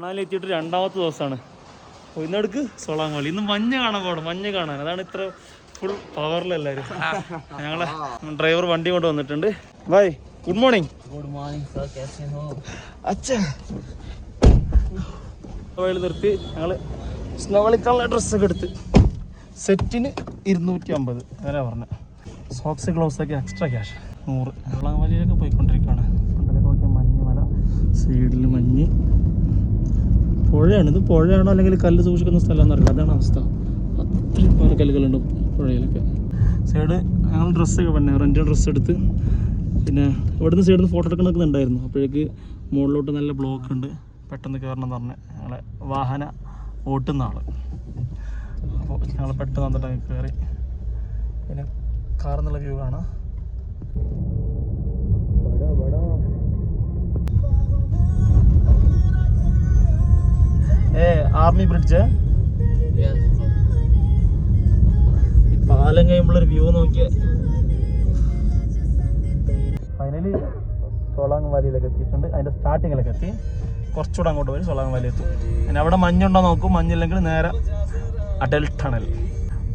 എത്തിയിട്ട് രണ്ടാമത്തെ ദിവസമാണ്. ഇന്നടുക്ക് സോളാൻ വാലി. ഇന്ന് മഞ്ഞ് കാണാൻ പോകണം, മഞ്ഞ് കാണാൻ. അതാണ് ഇത്ര ഫുൾ പവറിലെല്ലാവരും. ഞങ്ങളെ ഡ്രൈവർ വണ്ടി കൊണ്ട് വന്നിട്ടുണ്ട്. Bye, good morning. Good morning sir, कैसे हो? അച്ഛാ നിർത്തി ഞങ്ങൾ സ്നോ കളിക്കാനുള്ള ഡ്രസ്സൊക്കെ എടുത്ത് സെറ്റിന് 250 അങ്ങനെ പറഞ്ഞു. സോക്സ് ഗ്ലൗസൊക്കെ എക്സ്ട്രാ ക്യാഷ് 100. സോളാൻ വാലിയിലൊക്കെ പോയിക്കൊണ്ടിരിക്കുകയാണ്. ഫ്രണ്ടിലേക്ക് നോക്കിയാൽ മഞ്ഞ് മല, സൈഡിൽ മഞ്ഞ്. പുഴയാണ് ഇത്. പുഴയാണോ അല്ലെങ്കിൽ കല്ല് സൂക്ഷിക്കുന്ന സ്ഥലം എന്നറിയില്ല. അതാണ് അവസ്ഥ. അത്രയും പല കല്ലുകളുണ്ട് പുഴയിലൊക്കെ. സൈഡ് ഞങ്ങൾ ഡ്രസ്സൊക്കെ പിന്നെ റെൻറ്റ് ഡ്രസ്സ് എടുത്ത് പിന്നെ ഇവിടുന്ന് സൈഡിൽ നിന്ന് ഫോട്ടോ എടുക്കണമെന്നുണ്ടായിരുന്നു. അപ്പോഴേക്ക് മുകളിലോട്ട് നല്ല ബ്ലോക്ക് ഉണ്ട്, പെട്ടെന്ന് കയറണം എന്ന് പറഞ്ഞ് ഞങ്ങളെ വാഹന ഓട്ടുന്ന ആൾ. അപ്പോൾ ഞങ്ങൾ പെട്ടെന്ന് വന്നിട്ട് അങ്ങ് കയറി. പിന്നെ കാറിൽ നിന്നുള്ള വ്യൂ കാണാം. Army bridge. ഈ പാലം കഴിയുമ്പോഴൊരു വ്യൂ നോക്കിയ. ഫൈനലി സോളാങ് വാലിയിലൊക്കെ എത്തിയിട്ടുണ്ട്. അതിൻ്റെ സ്റ്റാർട്ടിങ്ങിലൊക്കെ എത്തി. കുറച്ചുകൂടെ അങ്ങോട്ട് വരും സോളാങ് വാലി എത്തും. പിന്നെ അവിടെ മഞ്ഞുണ്ടോ നോക്കും. മഞ്ഞില്ലെങ്കിൽ നേരെ അടൽ ടണൽ.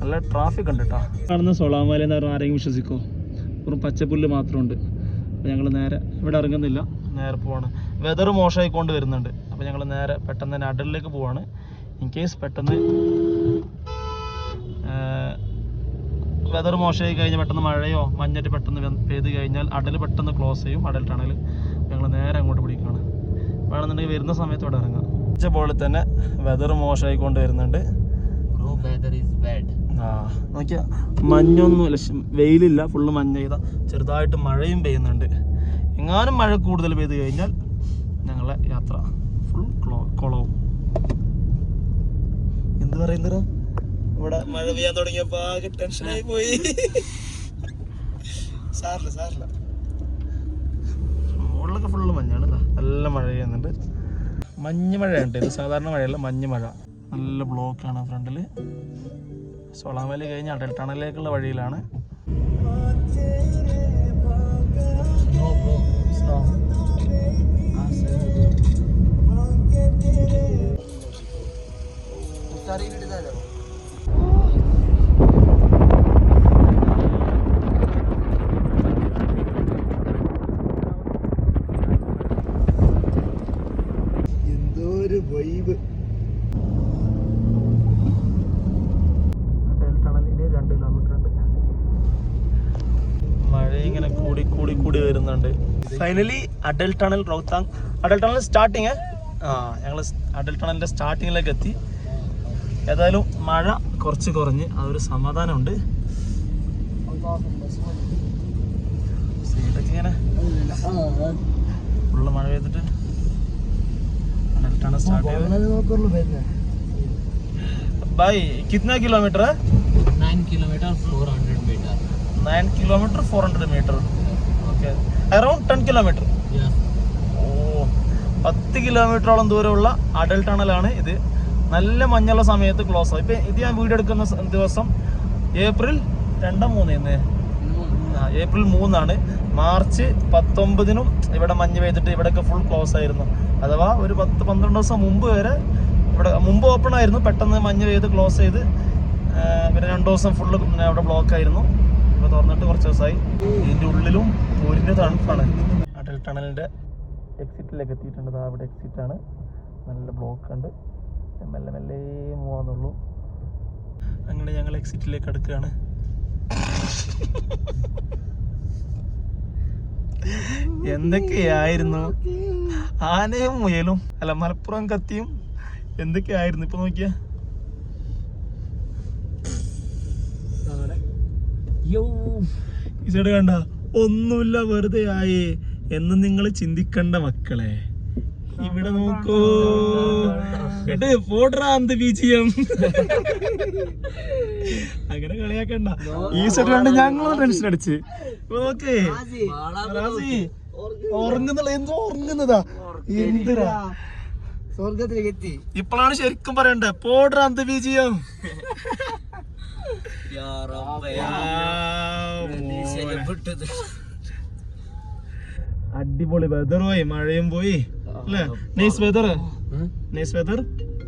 നല്ല ട്രാഫിക് ഉണ്ട് കേട്ടോ. കാണുന്ന സോളാങ് വാലി എന്ന് പറഞ്ഞാൽ ആരെങ്കിലും വിശ്വസിക്കോ? വെറും പച്ചപ്പുല്ല് മാത്രമുണ്ട്. അപ്പോൾ ഞങ്ങൾ നേരെ ഇവിടെ ഇറങ്ങുന്നില്ല, നേരെ പോവാണ്. വെതർ മോശമായിക്കൊണ്ട് വരുന്നുണ്ട്. അപ്പോൾ ഞങ്ങൾ നേരെ പെട്ടെന്ന് തന്നെ അടലിലേക്ക് പോവാണ്. ഇൻ കേസ് പെട്ടെന്ന് വെതർ മോശമായി കഴിഞ്ഞാൽ പെട്ടെന്ന് മഴയോ മഞ്ഞിട്ട് പെട്ടെന്ന് പെയ്ത് കഴിഞ്ഞാൽ അടൽ പെട്ടെന്ന് ക്ലോസ് ചെയ്യും. അടൽ ടണൽ ഞങ്ങൾ നേരെ അങ്ങോട്ട് പിടിക്കുകയാണ്. വേണമെന്നുണ്ടെങ്കിൽ വരുന്ന സമയത്ത് ഇവിടെ ഇറങ്ങാം. പോലെ തന്നെ വെതർ മോശമായിക്കൊണ്ട് വരുന്നുണ്ട്. നോക്കിയാ മഞ്ഞൊന്നുമില്ല, വെയിലില്ല, ഫുള്ള് മഞ്ഞ ചെയ്ത. ചെറുതായിട്ട് മഴയും പെയ്യുന്നുണ്ട്. എങ്ങാനും മഴ കൂടുതൽ പെയ്ത് കഴിഞ്ഞാൽ ഞങ്ങളെ യാത്ര ഫുൾ കുളവും. എന്ത് പറയുന്നോ, ഇവിടെ മഴ പെയ്യാൻ തുടങ്ങിയപ്പോ ആകെ ടെൻഷനായി പോയി. സാറില്ല മുകളിലൊക്കെ ഫുള്ള് മഞ്ഞാണ്. നല്ല മഴ പെയ്യുന്നുണ്ട്. മഞ്ഞ് മഴയുണ്ട്. ഇത് സാധാരണ മഴയല്ല, മഞ്ഞ് മഴ. നല്ല ബ്ലോക്കാണ് ഫ്രണ്ടിൽ. സോളാൻ വാലി കഴിഞ്ഞ് അടൽ ടണലിലേക്കുള്ള വഴിയിലാണ്. സ്നോ എന്തോ ഒരു വൈബ്. മഴ ഇങ്ങനെ കൂടി വരുന്നുണ്ട്. Finally Atal tunnel, Rohtang Atal tunnel starting. ഞങ്ങൾ അടൽ ടണലിന്റെ സ്റ്റാർട്ടിങ്ങിലേക്ക് എത്തി. ഏതായാലും മഴ കുറച്ച് കുറഞ്ഞ് അതൊരു സമാധാനമുണ്ട്. സൈഡൊക്കെ ഇങ്ങനെ ഫുള്ള് മഴ പെയ്തിട്ട് അടൽ ടണൽ സ്റ്റാർട്ട് ചെയ്ത്. भाई कितना किलोमीटर है? 9 kilometre 400 metre. 9 kilometre 400 metre. Okay, around 10 kilometre. ഓ, 10 കിലോമീറ്ററോളം ദൂരമുള്ള അടൽ ടണലാണ് ഇത്. നല്ല മഞ്ഞുള്ള സമയത്ത് ക്ലോസ് ആവും. ഇപ്പം ഇത് ഞാൻ വീഡിയോ എടുക്കുന്ന ദിവസം ഏപ്രിൽ 2-3 ഏപ്രിൽ 3 മാർച്ച് 19 ഇവിടെ മഞ്ഞ് പെയ്തിട്ട് ഇവിടെയൊക്കെ ഫുൾ ക്ലോസ് ആയിരുന്നു. അഥവാ ഒരു 10-12 ദിവസം മുമ്പ് വരെ ഇവിടെ മുമ്പ് ഓപ്പൺ ആയിരുന്നു. പെട്ടെന്ന് മഞ്ഞ് പെയ്ത് ക്ലോസ് ചെയ്ത് പിന്നെ 2 ദിവസം ഫുള്ള് അവിടെ ബ്ലോക്ക് ആയിരുന്നു. ഇപ്പോൾ തുറന്നിട്ട് കുറച്ച് ദിവസമായി. ഇതിൻ്റെ ഉള്ളിലും പൊരിഞ്ഞ തണുപ്പാണ്. അടൽ ടണലിൻ്റെ എക്സിറ്റിലേക്ക് എത്തിയിട്ടുണ്ട്. അവിടെ എക്സിറ്റാണ്. നല്ല ബ്ലോക്ക് ഉണ്ട്. മെല്ലെ മെല്ലെ പോകാന്നുള്ളൂ. അങ്ങനെ ഞങ്ങൾ എക്സിറ്റിലേക്ക് അടുക്കുകയാണ്. എന്തൊക്കെയായിരുന്നു ആനയും മുയലും, അല്ല മലപ്പുറം കത്തിയും എന്തൊക്കെയായിരുന്നു. ഇപ്പൊ നോക്കിയ ഈ സൈഡ് കണ്ട, ഒന്നുമില്ല, വെറുതെ ആയേ എന്ന് നിങ്ങൾ ചിന്തിക്കണ്ട മക്കളെ. ഇവിടെ നോക്കൂ, പോട്രാന്ത് ബീജിയം. അങ്ങനെ കളിയാക്കണ്ട. ഈ സൈഡ് കണ്ട് ഞങ്ങളും ടെൻഷൻ അടിച്ച്. ഇപ്പൊ നോക്കേ, ഉറങ്ങുന്നുള്ള എന്തോ ഉറങ്ങുന്നതാ. എന്തിനാ സ്വർഗത്തിലേക്ക് എത്തി. ഇപ്പോഴാണ് ശരിക്കും പറയണ്ടേ, പോട്രാന്ത് ബീജിയം. അടിപൊളി വെതർ പോയി, മഴയും പോയി അല്ലേ? Nice weather. Nice weather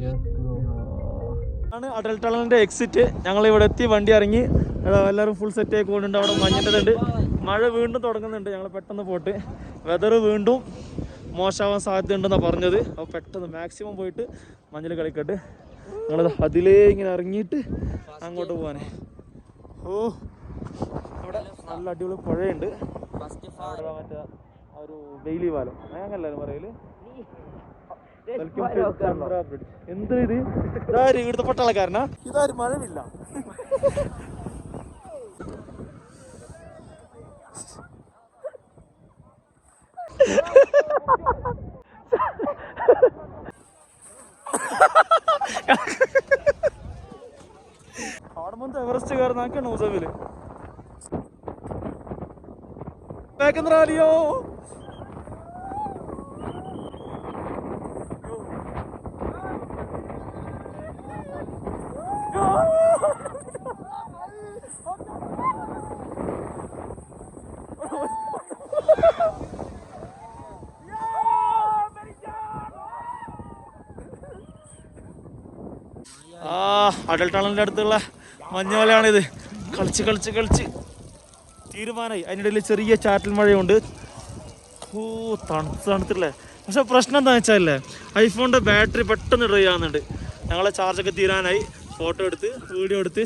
Yes, bro. ആണ് അടൽ ടണലിന്റെ എക്സിറ്റ്. ഞങ്ങൾ ഇവിടെ എത്തി, വണ്ടി ഇറങ്ങി, എല്ലാവരും ഫുൾ സെറ്റ് ആയി പോകുന്നുണ്ട്. അവിടെ മഞ്ഞിൻ്റെതുണ്ട്. മഴ വീണ്ടും തുടങ്ങുന്നുണ്ട്. ഞങ്ങൾ പെട്ടെന്ന് പോയിട്ട് വെതർ വീണ്ടും മോശമാവാൻ സാധ്യതയുണ്ടെന്നാണ് പറഞ്ഞത്. അപ്പോൾ പെട്ടെന്ന് മാക്സിമം പോയിട്ട് മഞ്ഞൾ കളിക്കട്ടെ. ഞങ്ങൾ അതിലേ ഇങ്ങനെ ഇറങ്ങിയിട്ട് അങ്ങോട്ട് പോകാനേ. ഓ, അവിടെ നല്ല അടിപൊളി പുഴയുണ്ട്. അവിടെ മറ്റേ ആ ഒരു വെയിലി പാലം അങ്ങനെയല്ലാരും പറയല്. എന്ത് ഇത്? ഇതാര് ഇവിടുത്തെ പട്ടാളക്കാരനാ? ഇതാരും മഴവില്ല. അവിടെ എവറസ്റ്റ് കയറുന്നാക്കാണ് മുസമില് റാലിയോ. അടൽ ടണലിൻ്റെ അടുത്തുള്ള മഞ്ഞമലയാണിത്. കളിച്ച് കളിച്ച് കളിച്ച് തീരുമാനമായി. അതിനിടയിൽ ചെറിയ ചാറ്റൽ മഴയുണ്ട്. ഓ, തണുത്തില്ലേ. പക്ഷെ പ്രശ്നം എന്താണെന്ന് വെച്ചാലേ, ഐഫോണിൻ്റെ ബാറ്ററി പെട്ടെന്ന് ഡ്രൈ ആകുന്നുണ്ട്. ഞങ്ങളെ ചാർജൊക്കെ തീരാനായി. ഫോട്ടോ എടുത്ത് വീഡിയോ എടുത്ത്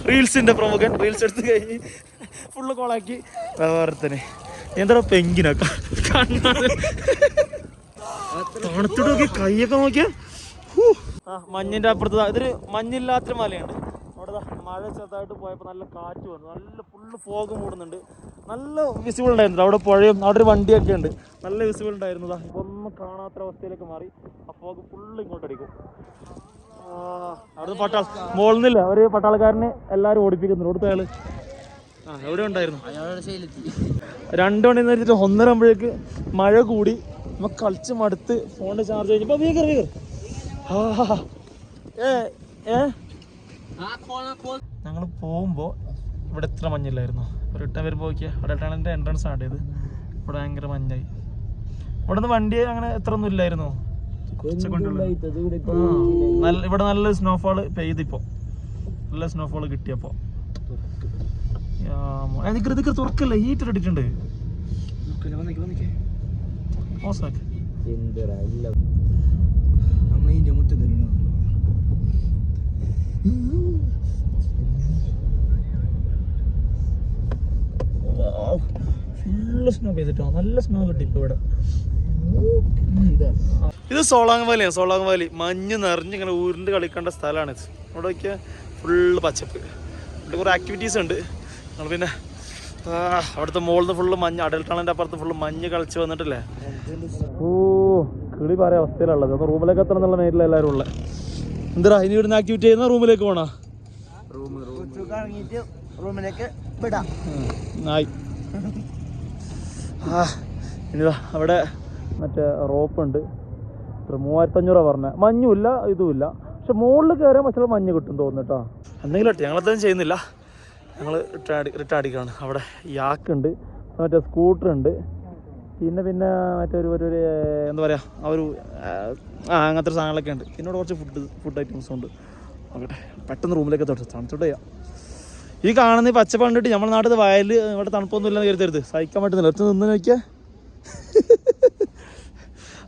റീൽസിൻ്റെ പ്രമുഖൻ റീൽസ് എടുത്ത് കഴിഞ്ഞ് ഫുള്ള് കോളാക്കി. വേറെ എന്താ പെങ്കിനൊക്കെ കണ്ണാണ് തണുത്തിട്ട് നോക്കി, കൈയൊക്കെ നോക്കിയാ. മഞ്ഞിൻ്റെ അപ്പുറത്ത് ഇതൊരു മഞ്ഞില്ലാത്തൊരു മലയുണ്ട്. അവിടെ മഴ ചെറുതായിട്ട് പോയപ്പോൾ നല്ല കാറ്റ് വന്നു, നല്ല ഫുള്ള് ഫോഗ് മൂടുന്നുണ്ട്. നല്ല വിസിബിൾ ഉണ്ടായിരുന്നു. അവിടെ പുഴയും അവിടെ ഒരു വണ്ടിയൊക്കെ ഉണ്ട്, നല്ല വിസിബിൾ ഉണ്ടായിരുന്നതാ. ഇപ്പോൾ ഒന്നും കാണാത്ത അവസ്ഥയിലേക്ക് മാറി. ആ ഫോഗ് ഫുള്ള് ഇങ്ങോട്ടടിക്കും. അവിടെ മോളിൽ നിന്നില്ല, ഒരു പട്ടാളക്കാരനെ എല്ലാവരും ഓടിപ്പിക്കുന്നുണ്ട്. ഓടുത്ത അയാൾ എവിടെ ഉണ്ടായിരുന്നു. 2 മണി നേരത്തിട്ട് 1:30 ആകുമ്പോഴേക്ക് മഴ കൂടി. നമ്മൾ കളിച്ച് മടുത്ത് ഫോണിൻ്റെ ചാർജ് കഴിഞ്ഞപ്പോൾ വീകർ ഞങ്ങൾ പോകുമ്പോൾ ഇവിടെ എത്ര മഞ്ഞില്ലായിരുന്നു. റിട്ടേൺ വരുമ്പോൾ നോക്കിയാൽ അടൽ ടണലിൻ്റെ എൻട്രൻസ് ആണ് ഇത്. ഇവിടെ ഭയങ്കര മഞ്ഞായി. ഇവിടെ നിന്ന് വണ്ടി അങ്ങനെ എത്ര ഒന്നും ഇല്ലായിരുന്നു. ഇവിടെ നല്ല സ്നോഫാള് പെയ്തിപ്പോൾ, നല്ല സ്നോഫാള് കിട്ടിയപ്പോൾ. ഇതൊക്കെ തുറക്കല്ലേ, ഹീറ്റർ ഇട്ടിട്ടുണ്ട്. ഫുള്ള് സ്നോ പെയ്തിട്ടോ, നല്ല സ്നോ കിട്ടി ഇപ്പൊ ഇവിടെ. ഇത് സോളാങ് വാലിയാണ്. സോളാങ് വാലി മഞ്ഞ് നിറഞ്ഞ് ഇങ്ങനെ ഊരിണ്ട് കളിക്കേണ്ട സ്ഥലമാണ് ഇത്. ഇവിടെ നോക്കിയാൽ ഫുള്ള് പച്ചപ്പ്. ഇവിടെ കുറേ ആക്ടിവിറ്റീസ് ഉണ്ട്. നമ്മൾ പിന്നെ അവിടുത്തെ മുകളിൽ ഫുള്ള് മഞ്ഞ്, അടൽ ടണലിൻ്റെ അപ്പുറത്ത് ഫുള്ള് മഞ്ഞ് കളിച്ച് വന്നിട്ടില്ലേ. ഓ, കിളി പറയാൻ അവസ്ഥയിലുള്ളത്. അപ്പോൾ റൂമിലേക്ക് എത്തണം എന്നുള്ള മേറ്റിൽ എല്ലാവരും ഉള്ളത്. എന്താ ഇനി ഇവിടുന്ന് ആക്ടിവിറ്റി ചെയ്യുന്ന റൂമിലേക്ക് പോകണോ? റൂമിലേക്ക് വിടാം. ആയി. ഇനിതാ അവിടെ മറ്റേ റോപ്പുണ്ട്. 3500 പറഞ്ഞത്. മഞ്ഞുമില്ല ഇതുമില്ല, പക്ഷെ മുകളിൽ കയറിയാൽ പക്ഷേ മഞ്ഞ് കിട്ടും തോന്നുന്നു കേട്ടോ. എന്തെങ്കിലും കേട്ടോ, ഞങ്ങളതൊന്നും ചെയ്യുന്നില്ല. ഞങ്ങൾ റിട്ടേൺ അടിക്കുകയാണ്. അവിടെ യാക്കുണ്ട്, മറ്റേ സ്കൂട്ടറുണ്ട്, പിന്നെ മറ്റേ ഒരു എന്താ പറയുക, ആ ഒരു അങ്ങനത്തെ സാധനങ്ങളൊക്കെ ഉണ്ട്. പിന്നെ കുറച്ച് ഫുഡ് ഐറ്റംസും ഉണ്ട്. നോക്കട്ടെ, പെട്ടെന്ന് റൂമിലേക്ക് തണുത്തോട്ട് ചെയ്യാം. ഈ കാണുന്ന പച്ചപ്പ് കണ്ടിട്ട് നമ്മുടെ നാട്ടിൽ വയൽ ഇവിടെ തണുപ്പൊന്നും ഇല്ലെന്ന് കരുതരുത്. സഹിക്കാൻ പറ്റുന്നില്ല. ഒറ്റ നിന്ന് നോക്കിയാൽ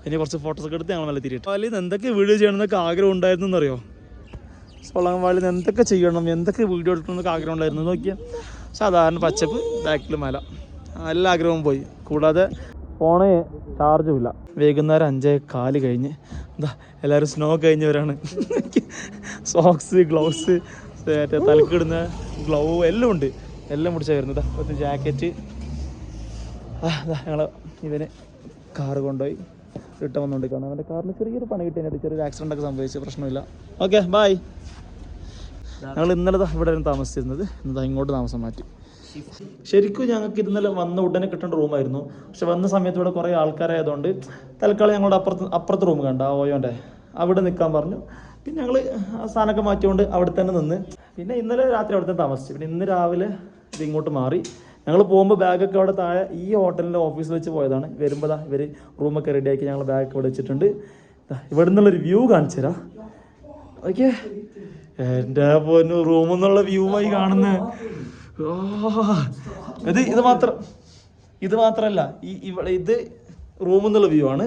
ഇനി കുറച്ച് ഫോട്ടോസൊക്കെ എടുത്ത് ഞങ്ങൾ നല്ല തിരിയിട്ട്. വാലിൽ നിന്ന് എന്തൊക്കെ വീഡിയോ ചെയ്യണമെന്നൊക്കെ ആഗ്രഹം ഉണ്ടായിരുന്നു എന്നറിയോ. സോളാങ് വാലിൽ നിന്ന് എന്തൊക്കെ ചെയ്യണം, എന്തൊക്കെ വീഡിയോ എടുക്കണമെന്നൊക്കെ ആഗ്രഹം ഉണ്ടായിരുന്നു. നോക്കിയാൽ സാധാരണ പച്ചപ്പ്, ബാക്കിൽ മല, എല്ലാ ആഗ്രഹവും പോയി. കൂടാതെ ഫോണ് ചാർജും ഇല്ല. വൈകുന്നേരം 5:15 കഴിഞ്ഞ് എന്താ എല്ലാവരും സ്നോ കഴിഞ്ഞവരാണ്. സോക്സ്, ഗ്ലൗസ്, മറ്റേ തലക്കിടുന്ന ഗ്ലൗ എല്ലാം ഉണ്ട്. എല്ലാം പിടിച്ചാൽ വരുന്നത്. ഒരു ജാക്കറ്റ്. ഞങ്ങൾ ഇവന് കാറ് കൊണ്ടുപോയി റിട്ടേൺ വന്നുകൊണ്ടിരിക്കുകയാണ്. അവൻ്റെ കാറിന് ചെറിയൊരു പണി കിട്ടിയതിനായിട്ട് ചെറിയൊരു ആക്സിഡൻ്റ് ഒക്കെ സംഭവിച്ചു. പ്രശ്നമില്ല. Okay, bye. ഞങ്ങൾ ഇന്നലെ ഇവിടെ താമസിച്ചിരുന്നത്, എന്താ ഇങ്ങോട്ട് താമസം മാറ്റി. ശരിക്കും ഞങ്ങൾക്ക് ഇന്നലെ വന്ന ഉടനെ കിട്ടേണ്ട റൂമായിരുന്നു. പക്ഷെ വന്ന സമയത്ത് ഇവിടെ കുറേ ആൾക്കാരായതുകൊണ്ട് തൽക്കാലം ഞങ്ങളുടെ അപ്പുറത്തെ റൂം കണ്ട ഓയോൻ്റെ അവിടെ നിൽക്കാൻ പറഞ്ഞു. പിന്നെ ഞങ്ങൾ സാധനമൊക്കെ മാറ്റിക്കൊണ്ട് അവിടെ തന്നെ നിന്ന്. പിന്നെ ഇന്നലെ രാത്രി അവിടെ തന്നെ താമസിച്ചു. പിന്നെ ഇന്ന് രാവിലെ ഇത് ഇങ്ങോട്ട് മാറി. ഞങ്ങൾ പോകുമ്പോൾ ബാഗൊക്കെ അവിടെ താഴെ ഈ ഹോട്ടലിൻ്റെ ഓഫീസിൽ വെച്ച് പോയതാണ്. വരുമ്പോൾ ഇവർ റൂമൊക്കെ റെഡിയാക്കി ഞങ്ങൾ ബാഗൊക്കെ ഇവിടെ വെച്ചിട്ടുണ്ട്. ഇവിടെ നിന്നുള്ളൊരു വ്യൂ കാണിച്ചു തരാം. ഓക്കെ, എൻ്റെ പൊന്നു റൂമിൽ നിന്നുള്ള വ്യൂ ആയി കാണുന്ന. ഇത് മാത്രമല്ല, ഇവിടെ ഇത് റൂമിൽ നിന്നുള്ള വ്യൂ ആണ്.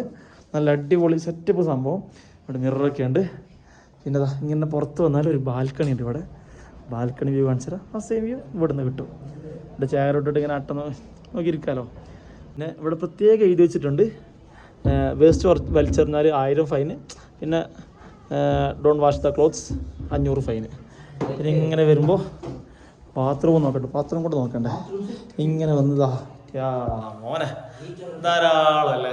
നല്ല അടിപൊളി സെറ്റപ്പ് സംഭവം. ഇവിടെ മിററൊക്കെ ഉണ്ട്. പിന്നെ ഇങ്ങനെ പുറത്ത് വന്നാൽ ഒരു ബാൽക്കണി ഉണ്ട്. ഇവിടെ ബാൽക്കണി വ്യൂ കാണിച്ചു തരാം. ആ സെയിം വ്യൂ ഇവിടെ നിന്ന് കിട്ടും. ഇവിടെ ചെയർ ഇട്ടിട്ട് ഇങ്ങനെ നോക്കിയിരിക്കാമല്ലോ. പിന്നെ ഇവിടെ പ്രത്യേകം എഴുതി വെച്ചിട്ടുണ്ട്, വേസ്റ്റ് വലിച്ചെറിഞ്ഞാൽ 1000 ഫൈന്, പിന്നെ don't wash the clothes 500 fine. പിന്നെ ഇങ്ങനെ വരുമ്പോൾ ബാത്റൂം നോക്കട്ടെ, ബാത്റൂം കൂടെ നോക്കണ്ടേ. ഇങ്ങനെ വന്നതാ മോനെ ധാരാളം അല്ലേ.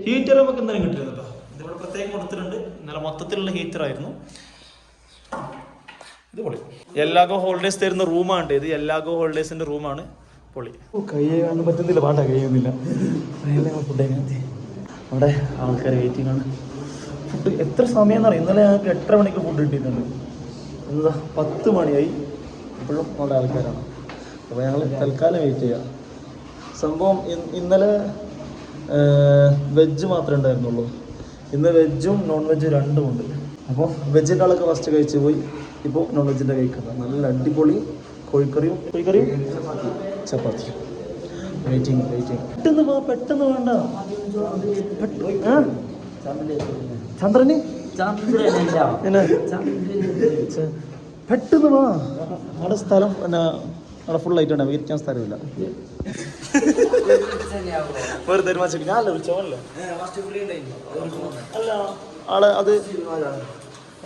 ഹീറ്റർ നമുക്ക് എന്തായാലും കിട്ടിയിരുന്നു കേട്ടോ. ഇതിവിടെ പ്രത്യേകം കൊടുത്തിട്ടുണ്ട്. ഇന്നലെ മൊത്തത്തിലുള്ള ഹീറ്ററായിരുന്നു. ഇത് പൊളി. എല്ലാഗോ ഹോളിഡേയ്സ് തരുന്ന റൂമാണ് ഇത്. എല്ലാഗോ ഹോളിഡേയ്സിൻ്റെ റൂമാണ്. പൊളി. കൈ കാണാൻ പറ്റുന്നില്ല, പാട്ടാ കഴിയുന്നില്ല. ഫുഡ് അവിടെ ആൾക്കാർ വെയിറ്റിംഗ് ആണ്. ഫുഡ് എത്ര സമയം എന്ന് പറയും. ഇന്നലെ ഞങ്ങൾക്ക് 8:30 മണിക്ക് ഫുഡ് കിട്ടിയിട്ടുണ്ട്. എന്താ 10 മണിയായി, ഇപ്പോഴും അവിടെ ആൾക്കാരാണ്. അപ്പോൾ ഞങ്ങൾ തൽക്കാലം വെയിറ്റ് ചെയ്യാം. സംഭവം ഇന്നലെ വെജ് മാത്രമേ ഉണ്ടായിരുന്നുള്ളൂ. ഇന്ന് വെജും നോൺ വെജും രണ്ടും ഉണ്ട്. അപ്പോൾ വെജിൻ്റെ ആളൊക്കെ ഫസ്റ്റ് കഴിച്ച് പോയി. ഇപ്പോൾ നോൺ വെജിൻ്റെ കഴിക്കുന്നത് നല്ല അടിപൊളി കോഴിക്കറിയും ചപ്പാത്തിയും. വെയിറ്റിംഗ്. പെട്ടെന്ന് വേണ്ട. ചന്ദ്രന് പെട്ടെന്ന് വാ. അവിടെ സ്ഥലം പിന്നെ അവിടെ ഫുള്ളായിട്ടുണ്ട്, ഇരിക്കാൻ സ്ഥലമില്ല. വെറുതെ ഞാനല്ല വിളിച്ചോല്ലേ. അല്ല ആള് അത്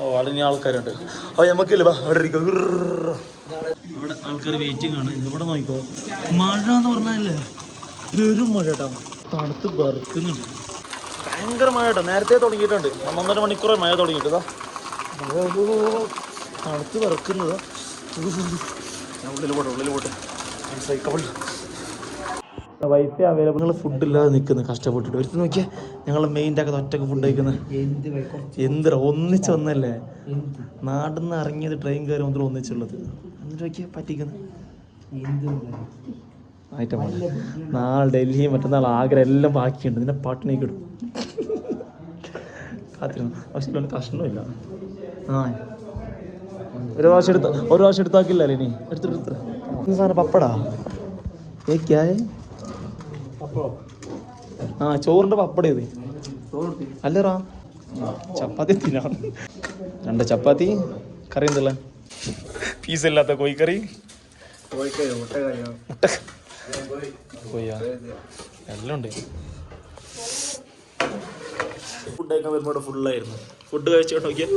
അവിടെ ഇനി ആൾക്കാരുണ്ട്. അപ്പോൾ നമുക്കില്ല, വാ അവിടെ ഇരിക്കും. അവിടെ ആൾക്കാർ വെയിറ്റിംഗ് ആണ്. ഇവിടെ നോക്കിക്കോ, മഴ എന്ന് പറഞ്ഞാലേ വെറും മഴ കേട്ടോ. തണുത്ത് ബറുക്കുന്നുണ്ട്, ഭയങ്കര മഴ കേട്ടോ. നേരത്തെ തുടങ്ങിയിട്ടുണ്ട്, 1.5 മണിക്കൂർ മഴ തുടങ്ങിയിട്ടതാ. തണുത്ത് ബറുക്കുന്നത്. ഉള്ളിൽ പോട്ടെ സൈക്കിൾ. വൈഫൈ അവൈലബിൾ ഉള്ള ഫുഡ് ഇല്ലാതെ നിൽക്കുന്നത് കഷ്ടപ്പെട്ടിട്ട്. ഒരിക്കലും നോക്കിയാൽ ഞങ്ങൾ മെയിൻ്റെ ഒക്കെ ഒറ്റക്ക് ഫുഡ് കഴിക്കുന്നത് എന്തിനാ ഒന്നിച്ച് വന്നല്ലേ. നാട്ടിൽ നിന്ന് ഇറങ്ങിയത് ട്രെയിൻ കയറി മാത്രം ഒന്നിച്ചുള്ളത്. എന്നിട്ട് നോക്കിയാൽ പറ്റിക്കുന്നത് ഐറ്റമാണ്. നാളെ ഡൽഹി, മറ്റന്നാൾ ആഗ്ര എല്ലാം ബാക്കിയുണ്ട്. നിന്നെ പാട്ടിനേക്ക് ഇടും. കാത്തിരുന്നു. പക്ഷേ കഷ്ണമില്ല. ഒരു പ്രാവശ്യം എടുത്താക്കില്ലല്ലേ ഇനി. എടുത്തിട്ട് സാധനം പപ്പടാ ഏക്കായ. ചോറിൻ്റെ പപ്പട ഇത് അല്ലറാ. ചപ്പാത്തി തിന്നാ. 2 ചപ്പാത്തി, കറി എന്തല്ല, പീസ് ഇല്ലാത്ത കോഴിക്കറി, എല്ലാം ഉണ്ട്. ഫുഡ് കഴിക്കാൻ വരുമ്പോൾ ഫുള്ളായിരുന്നു. ഫുഡ് കഴിച്ചോട്ട് നോക്കിയാൽ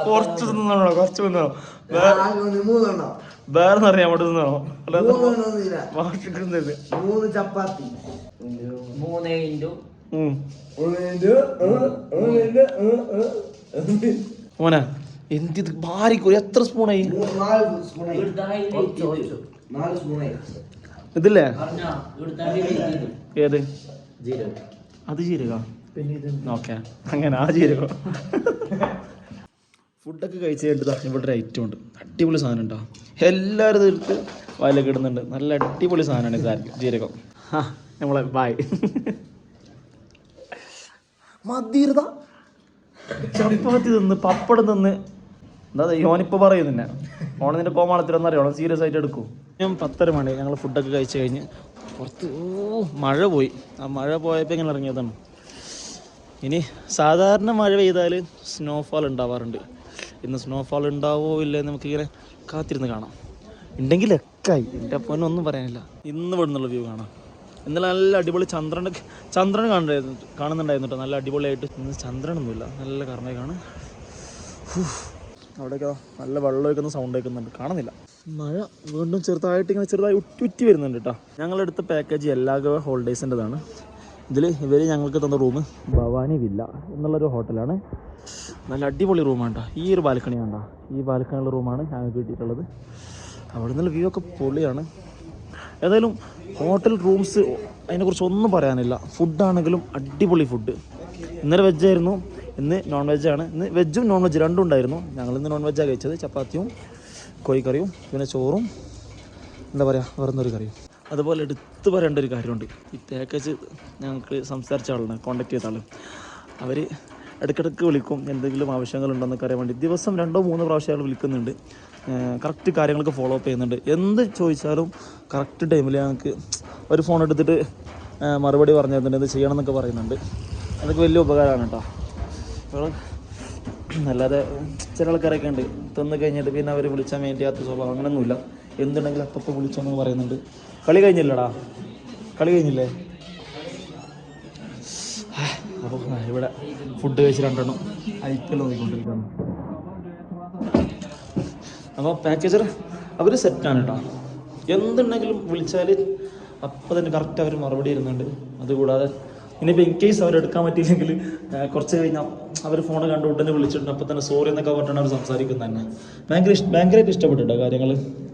കുറച്ച് തിന്നോ, കുറച്ച് തിന്നോ. വേറെ അറിയാൻ അങ്ങോട്ട് തിന്നോ. 3 ചപ്പാത്തി, 3 മോനെ എന്ത് ഭാരിക്കും. എത്ര സ്പൂണായി? 4 സ്പൂണായി. ഇതില്ലേ ഏത് അത് ജീരക? ഓക്കെ, അങ്ങനെ ആ ജീരകം. ഫുഡൊക്കെ കഴിച്ച് കഴിഞ്ഞിട്ട് ഇവിടെ ഒരു ഐറ്റം ഉണ്ട്. അടിപൊളി സാധനം ഉണ്ടോ. എല്ലാവരും എടുത്ത് വയലൊക്കെ ഇടുന്നുണ്ട്. നല്ല അടിപൊളി സാധനമാണ് ഇതായിരിക്കും ജീരകം. നമ്മളെ ബായ് മതിരുത ചപ്പാത്തി തിന്ന് പപ്പടം തിന്ന് എന്താ ഓനിപ്പോൾ പറയും തന്നെ. ഓണത്തിൻ്റെ കോമാളത്തിലൊന്നറിയാം, ഓണം സീരിയസ് ആയിട്ട് എടുക്കും. 10:30 മണി ഞങ്ങൾ ഫുഡൊക്കെ കഴിച്ച് കഴിഞ്ഞ് പുറത്ത് മഴ പോയി. ആ മഴ പോയപ്പോൾ ഇങ്ങനെ ഇറങ്ങിയതാണ്. ഇനി സാധാരണ മഴ പെയ്താൽ സ്നോഫാൾ ഉണ്ടാവാറുണ്ട്. ഇന്ന് സ്നോഫാൾ ഉണ്ടാവോ ഇല്ലേ നമുക്കിങ്ങനെ കാത്തിരുന്ന് കാണാം. ഉണ്ടെങ്കിൽ എക്കായി എൻ്റെ അപ്പനും ഒന്നും പറയാനില്ല. ഇന്ന് ഇവിടെ നിന്നുള്ള വ്യൂ കാണാം. ഇന്നലെ നല്ല അടിപൊളി ചന്ദ്രൻ കാണുന്നുണ്ടായിരുന്നു കേട്ടോ. നല്ല അടിപൊളിയായിട്ട്. ഇന്ന് ചന്ദ്രനൊന്നുമില്ല, നല്ല കർമ്മയാണ്. അവിടെയൊക്കെ നല്ല വെള്ളം വയ്ക്കുന്ന സൗണ്ട് കേൾക്കുന്നുണ്ട്, കാണുന്നില്ല. മഴ വീണ്ടും ചെറുതായി ഉറ്റി വരുന്നുണ്ട് കേട്ടോ. ഞങ്ങളെടുത്ത പാക്കേജ് എല്ലാഗോ ഹോളിഡേയ്സിൻ്റെതാണ്. ഇതിൽ ഇവർ ഞങ്ങൾക്ക് തന്ന റൂം ഭവാനി വില്ല എന്നുള്ളൊരു ഹോട്ടലാണ്. നല്ല അടിപൊളി റൂമാണ് കേട്ടോ. ഈ ഒരു ബാൽക്കണി കണ്ടോ, ഈ ബാൽക്കണിയുള്ള റൂമാണ് ഞങ്ങൾക്ക് കിട്ടിയിട്ടുള്ളത്. അവിടെ നിന്നുള്ള വ്യൂ ഒക്കെ പൊളിയാണ്. ഏതായാലും ഹോട്ടൽ റൂംസ് അതിനെക്കുറിച്ച് ഒന്നും പറയാനില്ല. ഫുഡാണെങ്കിലും അടിപൊളി ഫുഡ്. ഇന്നലെ വെജായിരുന്നു, ഇന്ന് നോൺ വെജാണ്. ഇന്ന് വെജും നോൺ വെജ് രണ്ടും ഉണ്ടായിരുന്നു. ഞങ്ങളിന്ന് നോൺ വെജാണ് കഴിച്ചത്. ചപ്പാത്തിയും കോഴിക്കറിയും പിന്നെ ചോറും എന്താ പറയുക വേറൊന്നൊരു കറിയും. അതുപോലെ എടുത്തു പറയേണ്ട ഒരു കാര്യമുണ്ട്. ഈ പാക്കേജ് ഞങ്ങൾക്ക് സംസാരിച്ച ആളാണ്, കോൺടാക്ട് ചെയ്ത ആൾ. അവർ ഇടയ്ക്കിടയ്ക്ക് വിളിക്കും, എന്തെങ്കിലും ആവശ്യങ്ങളുണ്ടോയെന്നൊക്കെ അറിയാൻ വേണ്ടി. ദിവസം 2-3 പ്രാവശ്യം അയാൾ വിളിക്കുന്നുണ്ട്. കറക്റ്റ് കാര്യങ്ങളൊക്കെ ഫോളോ അപ്പ് ചെയ്യുന്നുണ്ട്. എന്ത് ചോദിച്ചാലും കറക്റ്റ് ടൈമിൽ ഞങ്ങൾക്ക് ഒരു ഫോൺ എടുത്തിട്ട് മറുപടി പറഞ്ഞു തരുന്നുണ്ട്, എന്ത് ചെയ്യണം എന്നൊക്കെ പറയുന്നുണ്ട്. അതൊക്കെ വലിയ ഉപകാരമാണ് കേട്ടോ. അല്ലാതെ ചില ആൾക്കാരൊക്കെ ഉണ്ട്, തന്നു കഴിഞ്ഞിട്ട് പിന്നെ അവർ വിളിച്ചാൽ വേണ്ടിയാത്ത സ്വഭാവം, അങ്ങനെയൊന്നുമില്ല. എന്തുണ്ടെങ്കിലും അപ്പം വിളിച്ചോന്ന് പറയുന്നുണ്ട്. കളി കഴിഞ്ഞില്ലടാ, കളി കഴിഞ്ഞില്ലേ? അപ്പോൾ ഇവിടെ ഫുഡ് കഴിച്ച് 2 IPL നോക്കിക്കൊണ്ടിരിക്കുകയാണ്. അപ്പോൾ പാക്കേജർ അവർ സെറ്റാണ് കേട്ടോ. എന്തുണ്ടെങ്കിലും വിളിച്ചാൽ അപ്പോൾ തന്നെ കറക്റ്റ് അവർ മറുപടി തരുന്നുണ്ട്. അതുകൂടാതെ ഇനിയിപ്പോൾ ഇൻ കേസ് അവരെടുക്കാൻ പറ്റിയില്ലെങ്കിൽ കുറച്ച് കഴിഞ്ഞാൽ അവർ ഫോൺ കണ്ടു ഉടനെ വിളിച്ചിട്ടുണ്ട്, അപ്പോൾ തന്നെ സോറി എന്നൊക്കെ പറഞ്ഞിട്ടാണ് അവർ സംസാരിക്കുന്നത് തന്നെ. ഭയങ്കരമായിട്ട് ഇഷ്ടപ്പെട്ടിട്ടോ കാര്യങ്ങൾ.